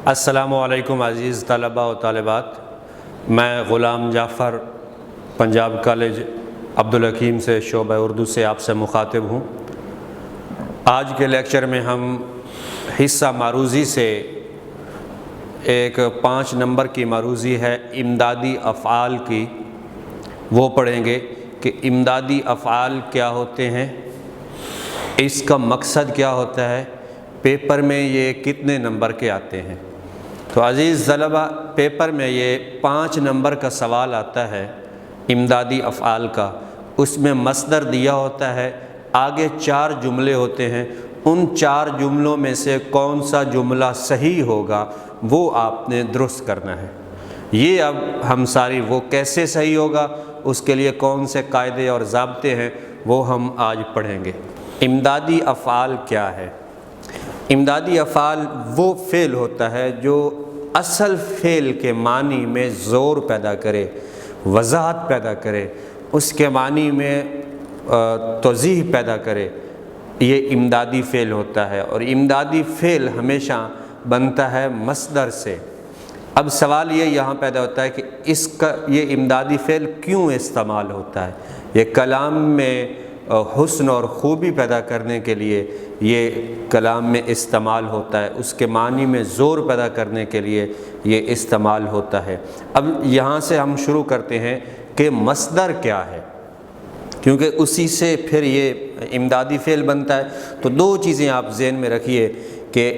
السلام علیکم عزیز طلباء و طالبات، میں غلام جعفر پنجاب کالج عبدالحکیم سے شعبہ اردو سے آپ سے مخاطب ہوں۔ آج کے لیکچر میں ہم حصہ معروضی سے ایک 5 نمبر کی معروضی ہے امدادی افعال کی، وہ پڑھیں گے کہ امدادی افعال کیا ہوتے ہیں، اس کا مقصد کیا ہوتا ہے، پیپر میں یہ کتنے نمبر کے آتے ہیں۔ تو عزیز طلبہ، پیپر میں یہ 5 نمبر کا سوال آتا ہے امدادی افعال کا، اس میں مصدر دیا ہوتا ہے، آگے 4 جملے ہوتے ہیں، ان 4 جملوں میں سے کون سا جملہ صحیح ہوگا وہ آپ نے درست کرنا ہے۔ یہ اب ہم ساری وہ کیسے صحیح ہوگا، اس کے لیے کون سے قاعدے اور ضابطے ہیں، وہ ہم آج پڑھیں گے۔ امدادی افعال کیا ہے؟ امدادی افعال وہ فعل ہوتا ہے جو اصل فعل کے معنی میں زور پیدا کرے، وضاحت پیدا کرے، اس کے معنی میں توضیح پیدا کرے، یہ امدادی فعل ہوتا ہے۔ اور امدادی فعل ہمیشہ بنتا ہے مصدر سے۔ اب سوال یہ یہاں پیدا ہوتا ہے کہ اس کا یہ امدادی فعل کیوں استعمال ہوتا ہے؟ یہ کلام میں حسن اور خوبی پیدا کرنے کے لیے یہ کلام میں استعمال ہوتا ہے، اس کے معنی میں زور پیدا کرنے کے لیے یہ استعمال ہوتا ہے۔ اب یہاں سے ہم شروع کرتے ہیں کہ مصدر کیا ہے، کیونکہ اسی سے پھر یہ امدادی فعل بنتا ہے۔ تو 2 چیزیں آپ ذہن میں رکھیے کہ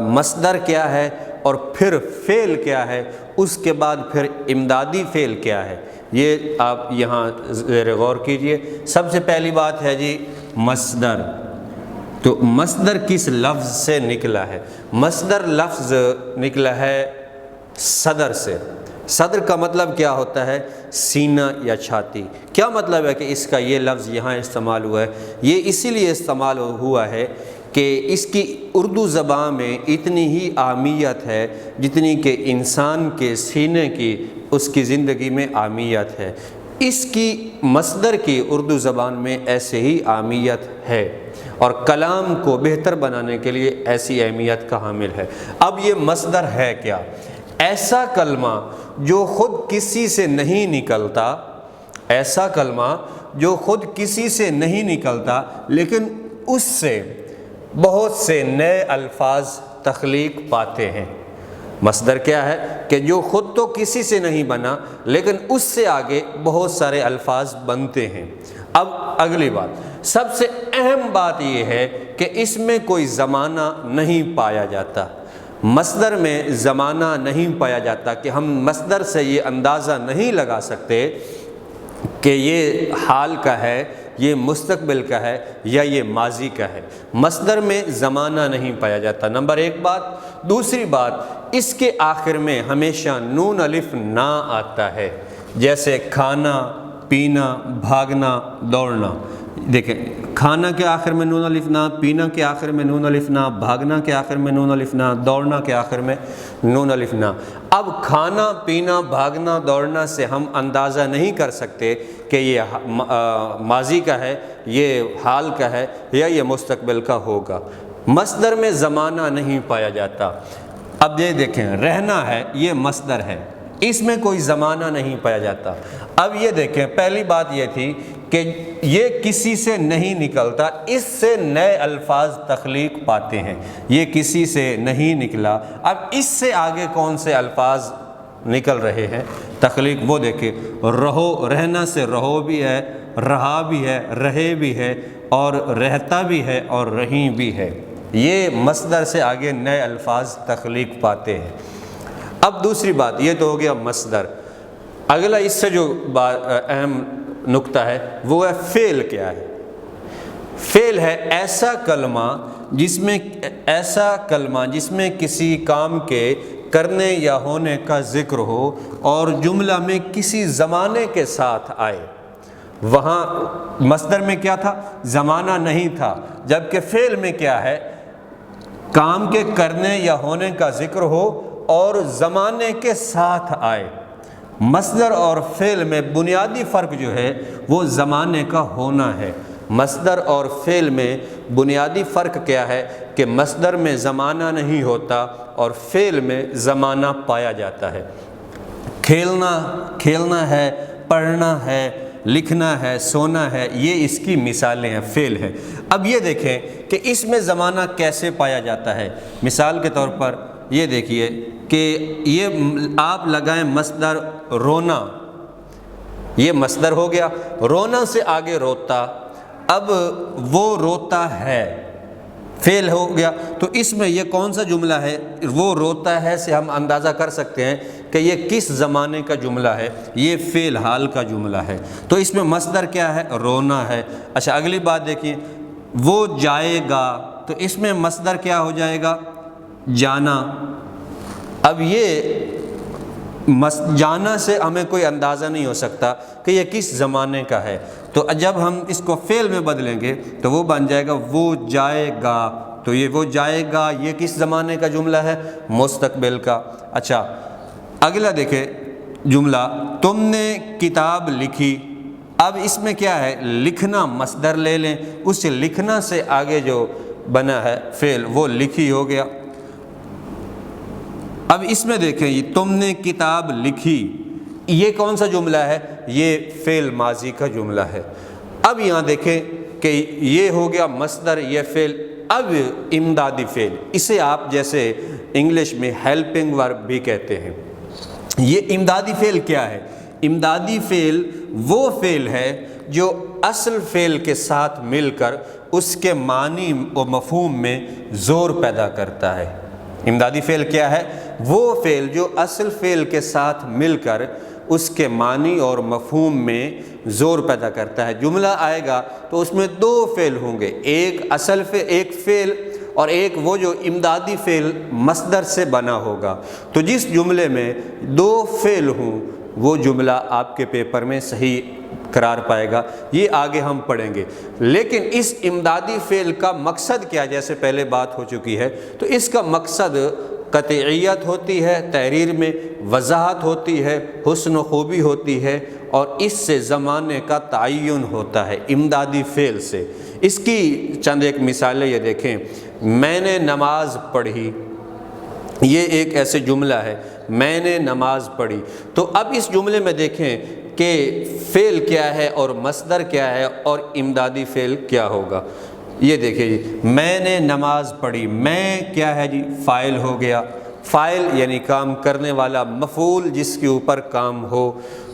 مصدر کیا ہے اور پھر فعل کیا ہے، اس کے بعد پھر امدادی فعل کیا ہے، یہ آپ یہاں زیر غور کیجئے۔ سب سے پہلی بات ہے جی مصدر۔ تو مصدر کس لفظ سے نکلا ہے؟ مصدر لفظ نکلا ہے صدر سے۔ صدر کا مطلب کیا ہوتا ہے؟ سینہ یا چھاتی۔ کیا مطلب ہے کہ اس کا یہ لفظ یہاں استعمال ہوا ہے؟ یہ اسی لیے استعمال ہوا ہے کہ اس کی اردو زبان میں اتنی ہی اہمیت ہے جتنی کہ انسان کے سینے کی اس کی زندگی میں اہمیت ہے، اس کی مصدر کی اردو زبان میں ایسے ہی اہمیت ہے، اور کلام کو بہتر بنانے کے لیے ایسی اہمیت کا حامل ہے۔ اب یہ مصدر ہے کیا؟ ایسا کلمہ جو خود کسی سے نہیں نکلتا، ایسا کلمہ جو خود کسی سے نہیں نکلتا لیکن اس سے بہت سے نئے الفاظ تخلیق پاتے ہیں۔ مصدر کیا ہے کہ جو خود تو کسی سے نہیں بنا لیکن اس سے آگے بہت سارے الفاظ بنتے ہیں۔ اب اگلی بات، سب سے اہم بات یہ ہے کہ اس میں کوئی زمانہ نہیں پایا جاتا۔ مصدر میں زمانہ نہیں پایا جاتا کہ ہم مصدر سے یہ اندازہ نہیں لگا سکتے کہ یہ حال کا ہے، یہ مستقبل کا ہے یا یہ ماضی کا ہے۔ مصدر میں زمانہ نہیں پایا جاتا، نمبر 1 بات۔ دوسری بات، اس کے آخر میں ہمیشہ نون الف نہ آتا ہے، جیسے کھانا، پینا، بھاگنا، دوڑنا۔ دیکھیں، کھانا کے آخر میں نون الف نہ، پینا کے آخر میں نون الف نہ، بھاگنا کے آخر میں نون الف نہ، دوڑنا کے آخر میں نون الف نہ۔ اب کھانا، پینا، بھاگنا، دوڑنا سے ہم اندازہ نہیں کر سکتے کہ یہ ماضی کا ہے، یہ حال کا ہے یا یہ مستقبل کا ہوگا۔ مصدر میں زمانہ نہیں پایا جاتا۔ اب یہ دیکھیں، رہنا ہے، یہ مصدر ہے، اس میں کوئی زمانہ نہیں پایا جاتا۔ اب یہ دیکھیں، پہلی بات یہ تھی کہ یہ کسی سے نہیں نکلتا، اس سے نئے الفاظ تخلیق پاتے ہیں، یہ کسی سے نہیں نکلا۔ اب اس سے آگے کون سے الفاظ نکل رہے ہیں تخلیق، وہ دیکھیں، رہو، رہنا سے رہو بھی ہے، رہا بھی ہے، رہے بھی ہے، اور رہتا بھی ہے، اور رہیں بھی ہے۔ یہ مصدر سے آگے نئے الفاظ تخلیق پاتے ہیں۔ اب دوسری بات، یہ تو ہو گیا مصدر۔ اگلا اس سے جو اہم نقطہ ہے وہ ہے فعل کیا ہے۔ فعل ہے ایسا کلمہ جس میں کسی کام کے کرنے یا ہونے کا ذکر ہو اور جملہ میں کسی زمانے کے ساتھ آئے۔ وہاں مصدر میں کیا تھا؟ زمانہ نہیں تھا، جبکہ فعل میں کیا ہے؟ کام کے کرنے یا ہونے کا ذکر ہو اور زمانے کے ساتھ آئے۔ مصدر اور فعل میں بنیادی فرق جو ہے وہ زمانے کا ہونا ہے۔ مصدر اور فعل میں بنیادی فرق کیا ہے کہ مصدر میں زمانہ نہیں ہوتا اور فعل میں زمانہ پایا جاتا ہے۔ کھیلنا ہے، پڑھنا ہے، لکھنا ہے، سونا ہے، یہ اس کی مثالیں ہیں، فعل ہے۔ اب یہ دیکھیں کہ اس میں زمانہ کیسے پایا جاتا ہے۔ مثال کے طور پر یہ دیکھیے کہ یہ آپ لگائیں مصدر رونا، یہ مصدر ہو گیا، رونا سے آگے روتا، اب وہ روتا ہے، فعل ہو گیا۔ تو اس میں یہ کون سا جملہ ہے؟ وہ روتا ہے سے ہم اندازہ کر سکتے ہیں کہ یہ کس زمانے کا جملہ ہے، یہ فعل حال کا جملہ ہے۔ تو اس میں مصدر کیا ہے؟ رونا ہے۔ اچھا اگلی بات دیکھیے، وہ جائے گا، تو اس میں مصدر کیا ہو جائے گا؟ جانا۔ اب یہ جانا سے ہمیں کوئی اندازہ نہیں ہو سکتا کہ یہ کس زمانے کا ہے، تو جب ہم اس کو فعل میں بدلیں گے تو وہ بن جائے گا وہ جائے گا۔ تو یہ وہ جائے گا یہ کس زمانے کا جملہ ہے؟ مستقبل کا۔ اچھا اگلا دیکھیں جملہ، تم نے کتاب لکھی، اب اس میں کیا ہے؟ لکھنا مصدر لے لیں، اس سے لکھنا سے آگے جو بنا ہے فعل وہ لکھی ہو گیا۔ اب اس میں دیکھیں یہ تم نے کتاب لکھی، یہ کون سا جملہ ہے؟ یہ فعل ماضی کا جملہ ہے۔ اب یہاں دیکھیں کہ یہ ہو گیا مصدر، یہ فعل۔ اب امدادی فعل، اسے آپ جیسے انگلش میں ہیلپنگ ورب بھی کہتے ہیں۔ یہ امدادی فعل کیا ہے؟ امدادی فعل وہ فعل ہے جو اصل فعل کے ساتھ مل کر اس کے معنی و مفہوم میں زور پیدا کرتا ہے۔ امدادی فعل کیا ہے؟ وہ فعل جو اصل فعل کے ساتھ مل کر اس کے معنی اور مفہوم میں زور پیدا کرتا ہے۔ جملہ آئے گا تو اس میں دو فعل ہوں گے، ایک اصل فعل، ایک فعل، اور ایک وہ جو امدادی فعل مصدر سے بنا ہوگا۔ تو جس جملے میں دو فعل ہوں وہ جملہ آپ کے پیپر میں صحیح قرار پائے گا، یہ آگے ہم پڑھیں گے۔ لیکن اس امدادی فعل کا مقصد کیا؟ جیسے پہلے بات ہو چکی ہے، تو اس کا مقصد قطعیت ہوتی ہے، تحریر میں وضاحت ہوتی ہے، حسن و خوبی ہوتی ہے، اور اس سے زمانے کا تعین ہوتا ہے امدادی فعل سے۔ اس کی چند ایک مثالیں یہ دیکھیں، میں نے نماز پڑھی، یہ ایک ایسے جملہ ہے، میں نے نماز پڑھی۔ تو اب اس جملے میں دیکھیں کہ فعل کیا ہے اور مصدر کیا ہے اور امدادی فعل کیا ہوگا۔ یہ دیکھیں جی، میں نے نماز پڑھی، میں کیا ہے جی؟ فاعل ہو گیا، فاعل یعنی کام کرنے والا، مفعول جس کے اوپر کام ہو۔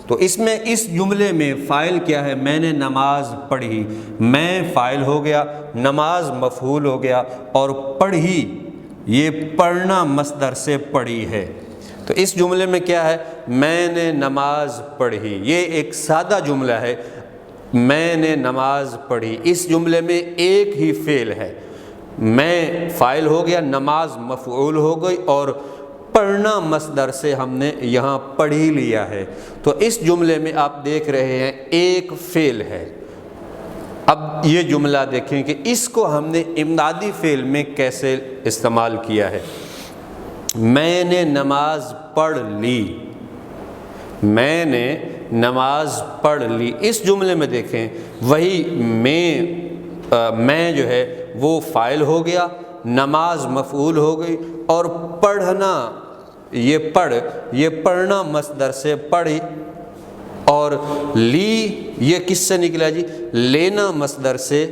تو اس میں اس جملے میں فاعل کیا ہے؟ میں نے نماز پڑھی، میں فاعل ہو گیا، نماز مفعول ہو گیا، اور پڑھی یہ پڑھنا مصدر سے پڑھی ہے۔ تو اس جملے میں کیا ہے؟ میں نے نماز پڑھی، یہ ایک سادہ جملہ ہے، میں نے نماز پڑھی۔ اس جملے میں ایک ہی فعل ہے، میں فاعل ہو گیا، نماز مفعول ہو گئی، اور پڑھنا مصدر سے ہم نے یہاں پڑھی لیا ہے۔ تو اس جملے میں آپ دیکھ رہے ہیں ایک فعل ہے۔ اب یہ جملہ دیکھیں کہ اس کو ہم نے امدادی فعل میں کیسے استعمال کیا ہے۔ میں نے نماز پڑھ لی، میں نے نماز پڑھ لی، اس جملے میں دیکھیں وہی میں جو ہے وہ فاعل ہو گیا، نماز مفعول ہو گئی، اور پڑھنا یہ پڑھنا مصدر سے پڑھی، اور لی یہ کس سے نکلا جی؟ لینا مصدر سے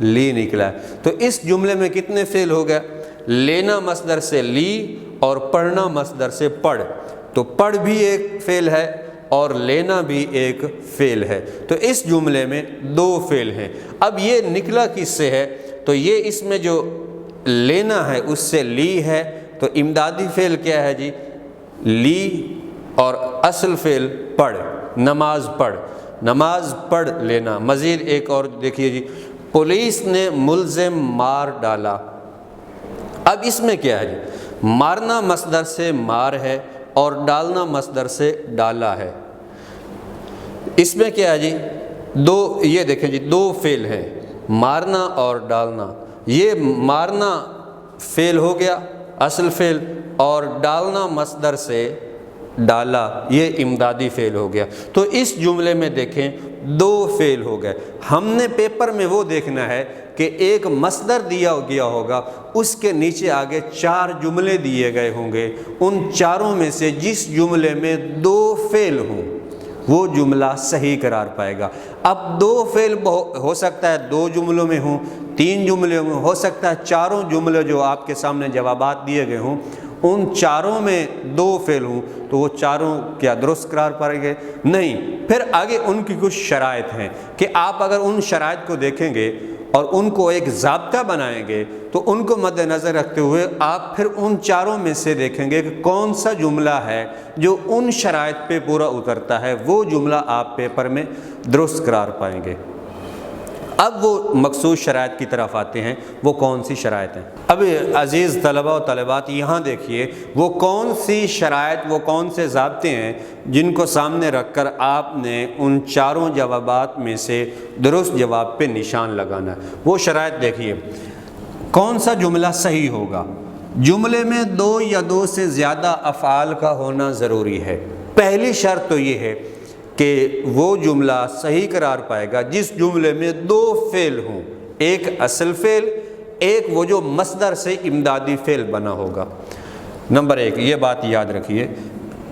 لی نکلا۔ تو اس جملے میں کتنے فعل ہو گیا؟ لینا مصدر سے لی اور پڑھنا مصدر سے پڑھ۔ تو پڑھ بھی ایک فعل ہے اور لینا بھی ایک فعل ہے۔ تو اس جملے میں دو فعل ہیں۔ اب یہ نکلا کس سے ہے؟ تو یہ اس میں جو لینا ہے اس سے لی ہے، تو امدادی فعل کیا ہے جی؟ لی، اور اصل فعل پڑھ، نماز پڑھ، نماز پڑھ لینا۔ مزید ایک اور دیکھیے جی، پولیس نے ملزم مار ڈالا۔ اب اس میں کیا ہے جی؟ مارنا مصدر سے مار ہے اور ڈالنا مصدر سے ڈالا ہے۔ اس میں کیا ہے جی؟ یہ دیکھیں جی، دو فعل ہیں، مارنا اور ڈالنا۔ یہ مارنا فعل ہو گیا اصل فعل، اور ڈالنا مصدر سے ڈالا، یہ امدادی فعل ہو گیا۔ تو اس جملے میں دیکھیں 2 فعل ہو گئے۔ ہم نے پیپر میں وہ دیکھنا ہے کہ ایک مصدر دیا گیا ہوگا، اس کے نیچے آگے 4 جملے دیے گئے ہوں گے، ان چاروں میں سے جس جملے میں 2 فعل ہوں وہ جملہ صحیح قرار پائے گا۔ اب 2 فعل ہو سکتا ہے 2 جملوں میں ہوں، 3 جملے میں ہو سکتا ہے 4 جملے جو آپ کے سامنے جوابات دیے گئے ہوں ان چاروں میں 2 فعل ہوں، تو وہ چاروں کیا درست قرار پائیں گے؟ نہیں۔ پھر آگے ان کی کچھ شرائط ہیں کہ آپ اگر ان شرائط کو دیکھیں گے اور ان کو ایک ضابطہ بنائیں گے تو ان کو مد نظر رکھتے ہوئے آپ پھر ان چاروں میں سے دیکھیں گے کہ کون سا جملہ ہے جو ان شرائط پہ پورا اترتا ہے، وہ جملہ آپ پیپر میں درست قرار پائیں گے۔ اب وہ مخصوص شرائط کی طرف آتے ہیں، وہ کون سی شرائط ہیں؟ اب عزیز طلبہ و طالبات یہاں دیکھیے وہ کون سی شرائط، وہ کون سے ضابطے ہیں جن کو سامنے رکھ کر آپ نے ان چاروں جوابات میں سے درست جواب پہ نشان لگانا ہے۔ وہ شرائط دیکھیے، کون سا جملہ صحیح ہوگا؟ جملے میں 2 یا 2 سے زیادہ افعال کا ہونا ضروری ہے۔ پہلی شرط تو یہ ہے کہ وہ جملہ صحیح قرار پائے گا جس جملے میں 2 فعل ہوں، ایک اصل فعل، ایک وہ جو مصدر سے امدادی فعل بنا ہوگا۔ نمبر 1 یہ بات یاد رکھیے،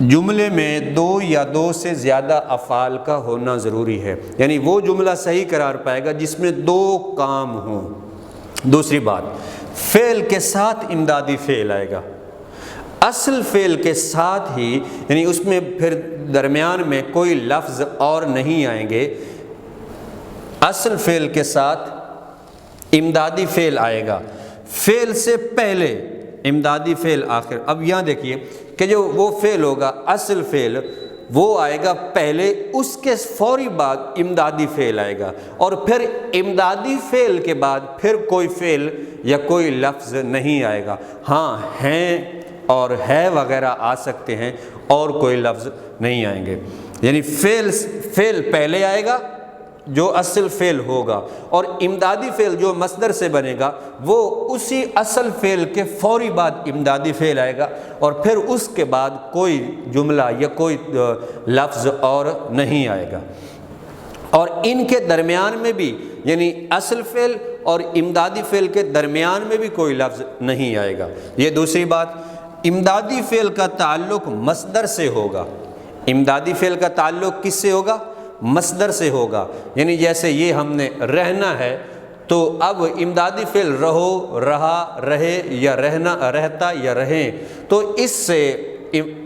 جملے میں 2 یا 2 سے زیادہ افعال کا ہونا ضروری ہے، یعنی وہ جملہ صحیح قرار پائے گا جس میں 2 کام ہوں۔ دوسری بات، فعل کے ساتھ امدادی فعل آئے گا، اصل فعل کے ساتھ ہی، یعنی اس میں پھر درمیان میں کوئی لفظ اور نہیں آئیں گے، اصل فعل کے ساتھ امدادی فعل آئے گا، فعل سے پہلے امدادی فعل آخر۔ اب یہاں دیکھیے کہ جو وہ فعل ہوگا اصل فعل وہ آئے گا پہلے، اس کے فوری بعد امدادی فعل آئے گا، اور پھر امدادی فعل کے بعد پھر کوئی فعل یا کوئی لفظ نہیں آئے گا۔ ہاں ہیں اور ہے وغیرہ آ سکتے ہیں اور کوئی لفظ نہیں آئیں گے، یعنی فعل پہلے آئے گا جو اصل فعل ہوگا، اور امدادی فعل جو مصدر سے بنے گا وہ اسی اصل فعل کے فوری بعد امدادی فعل آئے گا، اور پھر اس کے بعد کوئی جملہ یا کوئی لفظ اور نہیں آئے گا۔ اور ان کے درمیان میں بھی، یعنی اصل فعل اور امدادی فعل کے درمیان میں بھی کوئی لفظ نہیں آئے گا۔ یہ دوسری بات، امدادی فعل کا تعلق مصدر سے ہوگا۔ امدادی فعل کا تعلق کس سے ہوگا؟ مصدر سے ہوگا، یعنی جیسے یہ ہم نے رہنا ہے تو اب امدادی فعل رہو، رہا، رہے یا رہنا، رہتا یا رہیں، تو اس سے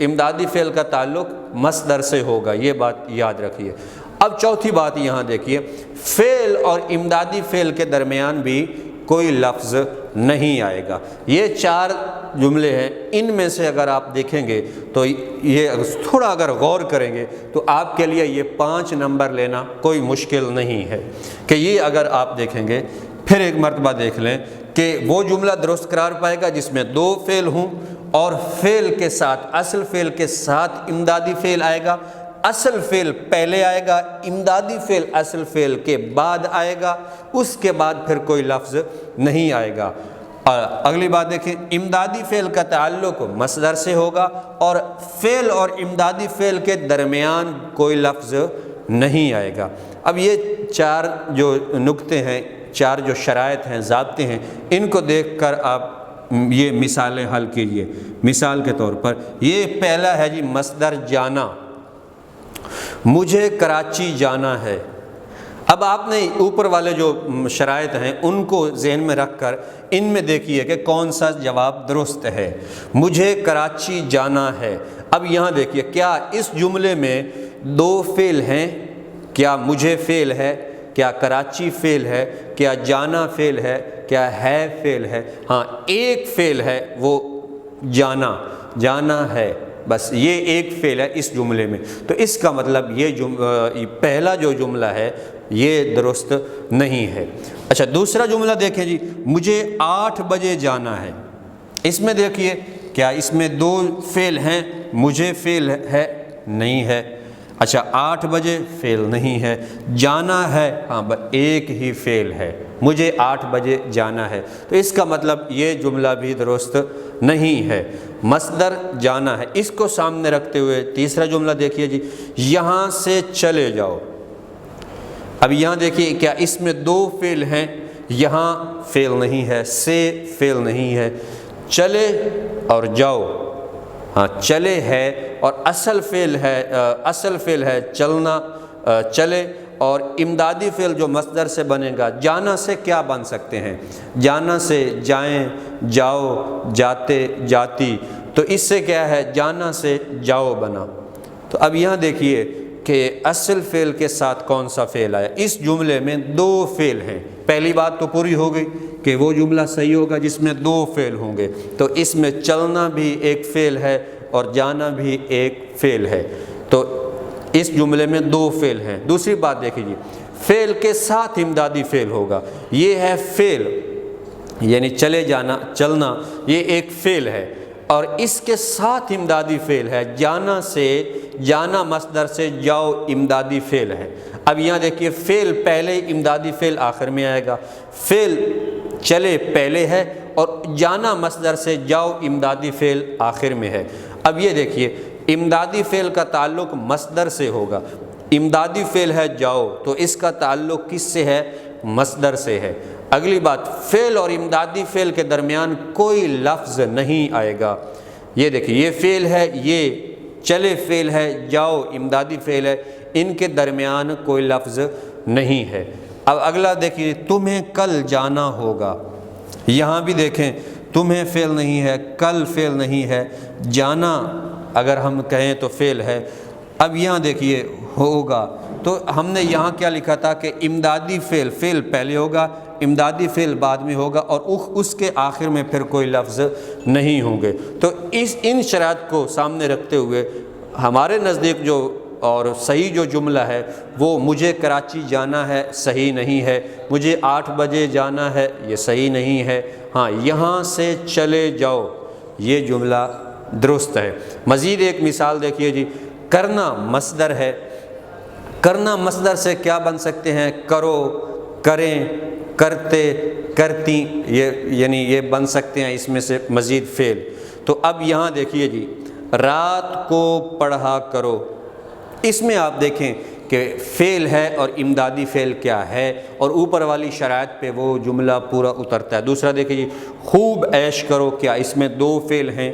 امدادی فعل کا تعلق مصدر سے ہوگا، یہ بات یاد رکھیے۔ اب چوتھی بات یہاں دیکھیے، فعل اور امدادی فعل کے درمیان بھی کوئی لفظ نہیں آئے گا۔ یہ 4 جملے ہیں، ان میں سے اگر آپ دیکھیں گے تو یہ تھوڑا اگر غور کریں گے تو آپ کے لیے یہ 5 نمبر لینا کوئی مشکل نہیں ہے کہ یہ اگر آپ دیکھیں گے۔ پھر ایک مرتبہ دیکھ لیں کہ وہ جملہ درست قرار پائے گا جس میں 2 فعل ہوں اور فعل کے ساتھ، اصل فعل کے ساتھ امدادی فعل آئے گا، اصل فعل پہلے آئے گا، امدادی فعل اصل فعل کے بعد آئے گا، اس کے بعد پھر کوئی لفظ نہیں آئے گا۔ اگلی بات دیکھیں، امدادی فعل کا تعلق مصدر سے ہوگا اور فعل اور امدادی فعل کے درمیان کوئی لفظ نہیں آئے گا۔ اب یہ 4 جو نکتے ہیں، 4 جو شرائط ہیں، ضابطے ہیں، ان کو دیکھ کر آپ یہ مثالیں حل کیجئے۔ مثال کے طور پر یہ پہلا ہے جی مصدر جانا، مجھے کراچی جانا ہے۔ اب آپ نے اوپر والے جو شرائط ہیں ان کو ذہن میں رکھ کر ان میں دیکھیے کہ کون سا جواب درست ہے۔ مجھے کراچی جانا ہے۔ اب یہاں دیکھیے کیا اس جملے میں 2 فعل ہیں؟ کیا مجھے فعل ہے؟ کیا کراچی فعل ہے؟ کیا جانا فعل ہے؟ کیا ہے فعل ہے؟ ہاں ایک فعل ہے، وہ جانا ہے، بس یہ ایک فعل ہے اس جملے میں، تو اس کا مطلب یہ پہلا جو جملہ ہے یہ درست نہیں ہے۔ اچھا دوسرا جملہ دیکھیں جی، مجھے 8 بجے جانا ہے۔ اس میں دیکھیے کیا اس میں 2 فعل ہیں؟ مجھے فعل ہے؟ نہیں ہے۔ اچھا 8 بجے فعل نہیں ہے، جانا ہے ہاں ایک ہی فعل ہے، مجھے 8 بجے جانا ہے، تو اس کا مطلب یہ جملہ بھی درست نہیں ہے، مصدر جانا ہے۔ اس کو سامنے رکھتے ہوئے تیسرا جملہ دیکھیے جی، یہاں سے چلے جاؤ۔ اب یہاں دیکھیے کیا اس میں 2 فعل ہیں، یہاں فعل نہیں ہے، سے فعل نہیں ہے، چلے اور جاؤ، ہاں چلے ہے اور اصل فعل ہے چلنا، چلے، اور امدادی فعل جو مصدر سے بنے گا، جانا سے کیا بن سکتے ہیں؟ جانا سے جائیں، جاؤ، جاتے، جاتی، تو اس سے کیا ہے؟ جانا سے جاؤ بنا۔ تو اب یہاں دیکھیے کہ اصل فعل کے ساتھ کون سا فعل آیا؟ اس جملے میں 2 فعل ہیں۔ پہلی بات تو پوری ہو گئی کہ وہ جملہ صحیح ہوگا جس میں 2 فعل ہوں گے، تو اس میں چلنا بھی ایک فعل ہے اور جانا بھی ایک فعل ہے، تو اس جملے میں 2 فعل ہیں۔ دوسری بات دیکھیے جی، فعل کے ساتھ امدادی فعل ہوگا، یہ ہے فعل، یعنی چلے جانا، چلنا، یہ ایک فعل ہے، اور اس کے ساتھ امدادی فعل ہے، جانا سے، جانا مصدر سے، جاؤ امدادی فعل ہے۔ اب یہاں دیکھیے فعل پہلے، امدادی فعل آخر میں آئے گا، فعل چلے پہلے ہے اور جانا مصدر سے، جاؤ امدادی فعل آخر میں ہے۔ اب یہ دیکھیے امدادی فعل کا تعلق مصدر سے ہوگا، امدادی فعل ہے جاؤ، تو اس کا تعلق کس سے ہے؟ مصدر سے ہے۔ اگلی بات، فعل اور امدادی فعل کے درمیان کوئی لفظ نہیں آئے گا۔ یہ دیکھیے یہ فعل ہے، یہ چلے فعل ہے، جاؤ امدادی فعل ہے، ان کے درمیان کوئی لفظ نہیں ہے۔ اب اگلا دیکھیے، تمہیں کل جانا ہوگا، یہاں بھی دیکھیں تمہیں فعل نہیں ہے، کل فعل نہیں ہے، جانا اگر ہم کہیں تو فعل ہے۔ اب یہاں دیکھیے ہوگا، تو ہم نے یہاں کیا لکھا تھا کہ امدادی فعل، فعل پہلے ہوگا، امدادی فعل بعد میں ہوگا، اور اس کے آخر میں پھر کوئی لفظ نہیں ہوں گے۔ تو ان شرائط کو سامنے رکھتے ہوئے ہمارے نزدیک جو اور صحیح جو جملہ ہے وہ مجھے کراچی جانا ہے صحیح نہیں ہے، مجھے 8 بجے جانا ہے یہ صحیح نہیں ہے، ہاں یہاں سے چلے جاؤ یہ جملہ درست ہے۔ مزید ایک مثال دیکھیے جی، کرنا مصدر ہے، کرنا مصدر سے کیا بن سکتے ہیں؟ کرو، کریں، کرتے، کرتی، یعنی یہ بن سکتے ہیں اس میں سے مزید فعل۔ تو اب یہاں دیکھیے جی، رات کو پڑھا کرو، اس میں آپ دیکھیں کہ فعل ہے اور امدادی فعل کیا ہے، اور اوپر والی شرائط پہ وہ جملہ پورا اترتا ہے۔ دوسرا دیکھیں جی، خوب عیش کرو، کیا اس میں 2 فعل ہیں؟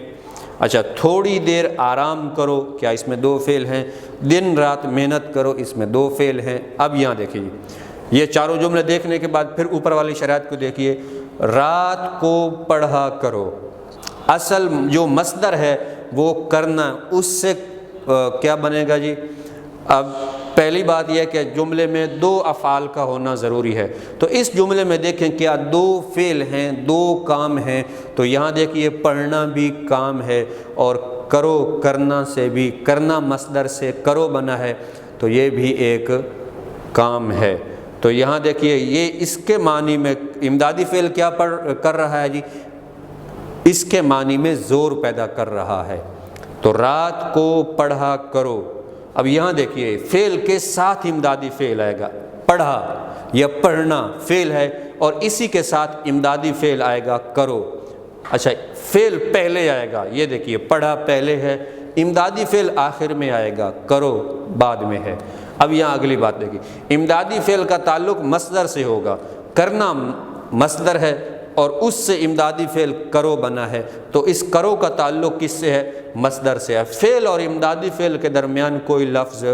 اچھا، تھوڑی دیر آرام کرو، کیا اس میں 2 فعل ہیں؟ دن رات محنت کرو، اس میں 2 فعل ہیں۔ اب یہاں دیکھیے یہ چاروں جملے دیکھنے کے بعد پھر اوپر والی شرائط کو دیکھیے، رات کو پڑھا کرو، اصل جو مصدر ہے وہ کرنا، اس سے کیا بنے گا جی؟ اب پہلی بات یہ ہے کہ جملے میں 2 افعال کا ہونا ضروری ہے، تو اس جملے میں دیکھیں کیا 2 فعل ہیں، 2 کام ہیں، تو یہاں دیکھیے پڑھنا بھی کام ہے، اور کرو کرنا سے بھی، کرنا مصدر سے کرو بنا ہے، تو یہ بھی ایک کام ہے۔ تو یہاں دیکھیے یہ اس کے معنی میں امدادی فعل کیا کر رہا ہے جی؟ اس کے معنی میں زور پیدا کر رہا ہے، تو رات کو پڑھا کرو۔ اب یہاں دیکھیے فعل کے ساتھ امدادی فعل آئے گا، پڑھا یا پڑھنا فعل ہے، اور اسی کے ساتھ امدادی فعل آئے گا کرو۔ اچھا، فعل پہلے آئے گا، یہ دیکھیے پڑھا پہلے ہے، امدادی فعل آخر میں آئے گا، کرو بعد میں ہے۔ اب یہاں اگلی بات دیکھیے، امدادی فعل کا تعلق مصدر سے ہوگا، کرنا مصدر ہے اور اس سے امدادی فعل کرو بنا ہے، تو اس کرو کا تعلق کس سے ہے؟ مصدر سے ہے۔ فعل اور امدادی فعل کے درمیان کوئی لفظ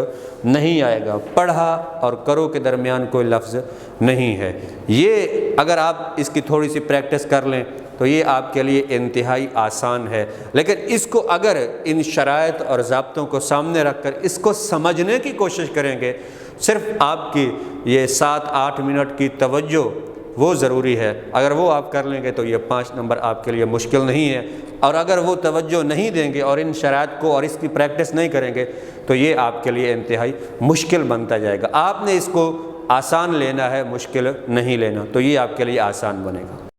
نہیں آئے گا، پڑھا اور کرو کے درمیان کوئی لفظ نہیں ہے۔ یہ اگر آپ اس کی تھوڑی سی پریکٹس کر لیں تو یہ آپ کے لیے انتہائی آسان ہے، لیکن اس کو اگر ان شرائط اور ضابطوں کو سامنے رکھ کر اس کو سمجھنے کی کوشش کریں گے، صرف آپ کی یہ 7-8 منٹ کی توجہ وہ ضروری ہے، اگر وہ آپ کر لیں گے تو یہ 5 نمبر آپ کے لیے مشکل نہیں ہے، اور اگر وہ توجہ نہیں دیں گے اور ان شرائط کو اور اس کی پریکٹس نہیں کریں گے تو یہ آپ کے لیے انتہائی مشکل بنتا جائے گا۔ آپ نے اس کو آسان لینا ہے، مشکل نہیں لینا، تو یہ آپ کے لیے آسان بنے گا۔